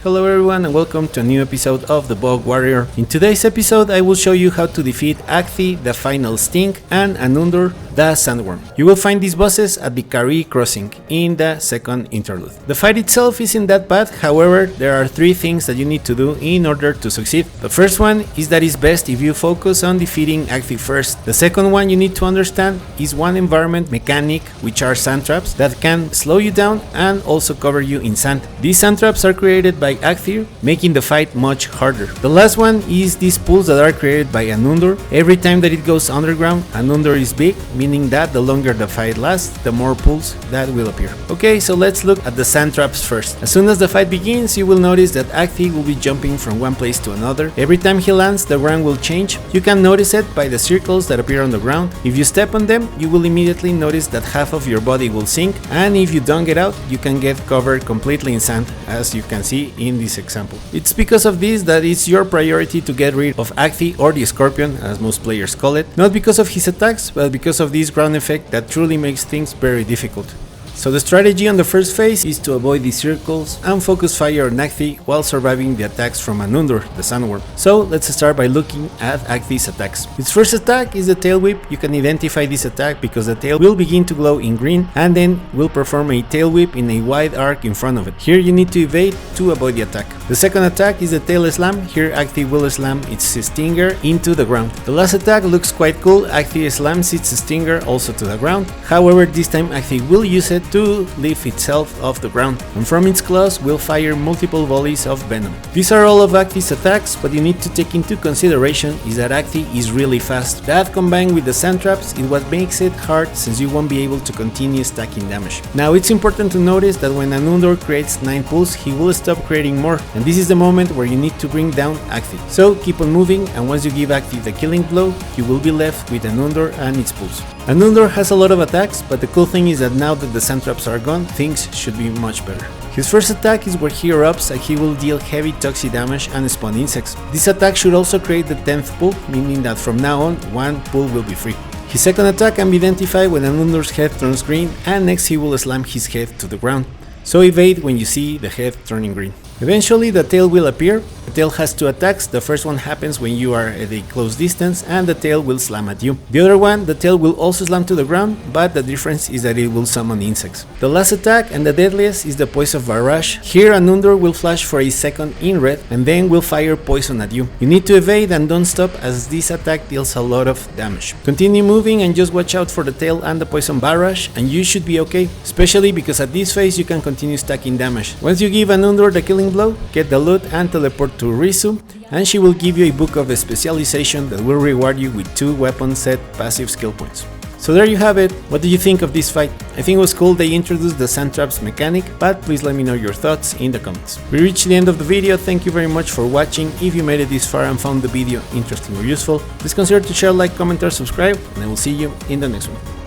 Hello everyone and welcome to a new episode of the Bog Warrior. In today's episode I will show you how to defeat Akthi, the Final Sting, and Anundr, the Sandworm. You will find these bosses at the Khari Crossing in the second interlude. The fight itself isn't that bad, however there are three things that you need to do in order to succeed. The first one is that it's best if you focus on defeating Akthi first. The second one you need to understand is one environment mechanic, which are sand traps that can slow you down and also cover you in sand. These sand traps are created by Akthi, making the fight much harder. The last one is these pools that are created by Anundr. Every time that it goes underground, Anundr is big, meaning that the longer the fight lasts, the more pools that will appear. Okay, so let's look at the sand traps first. As soon as the fight begins, you will notice that Akthi will be jumping from one place to another. Every time he lands, the ground will change. You can notice it by the circles that appear on the ground. If you step on them, you will immediately notice that half of your body will sink, and if you don't get out, you can get covered completely in sand, as you can see in this example. It's because of this that it's your priority to get rid of Akthi, or the Scorpion as most players call it, not because of his attacks, but because of this ground effect that truly makes things very difficult. So the strategy on the first phase is to avoid these circles and focus fire on Akthi while surviving the attacks from Anundr, the Sandworm. So let's start by looking at Akthi's attacks. Its first attack is the tail whip. You can identify this attack because the tail will begin to glow in green and then will perform a tail whip in a wide arc in front of it. Here you need to evade to avoid the attack. The second attack is the tail slam. Here Akthi will slam its stinger into the ground. The last attack looks quite cool. Akthi slams its stinger also to the ground. However, this time Akthi will use it to lift itself off the ground, and from its claws will fire multiple volleys of venom. These are all of Akthi's attacks, but you need to take into consideration is that Akthi is really fast. That combined with the sand traps is what makes it hard, since you won't be able to continue stacking damage. Now it's important to notice that when Anundr creates 9 pulls, he will stop creating more, and this is the moment where you need to bring down Akthi. So keep on moving, and once you give Akthi the killing blow, you will be left with Anundr and its pulls. Anundr has a lot of attacks, but the cool thing is that now that the sand traps are gone, things should be much better. His first attack is where he erupts and he will deal heavy toxic damage and spawn insects. This attack should also create the 10th pull, meaning that from now on, one pull will be free. His second attack can be identified when Anundr's head turns green, and next he will slam his head to the ground. So evade when you see the head turning green. Eventually the tail will appear. The tail has 2 attacks. The first one happens when you are at a close distance and the tail will slam at you. The other one, the tail will also slam to the ground, but the difference is that it will summon insects. The last attack and the deadliest is the Poison Barrage. Here Anundr will flash for a second in red and then will fire poison at you. You need to evade and don't stop, as this attack deals a lot of damage. Continue moving and just watch out for the tail and the Poison Barrage and you should be okay, especially because at this phase you can continue stacking damage. Once you give Anundr the killing blow, get the loot and teleport to Risu, and she will give you a Book of Specialization that will reward you with 2 weapon set passive skill points. So there you have it. What do you think of this fight? I think it was cool they introduced the sand traps mechanic, but please let me know your thoughts in the comments. We reached the end of the video. Thank you very much for watching. If you made it this far and found the video interesting or useful, please consider to share, like, comment or subscribe, and I will see you in the next one.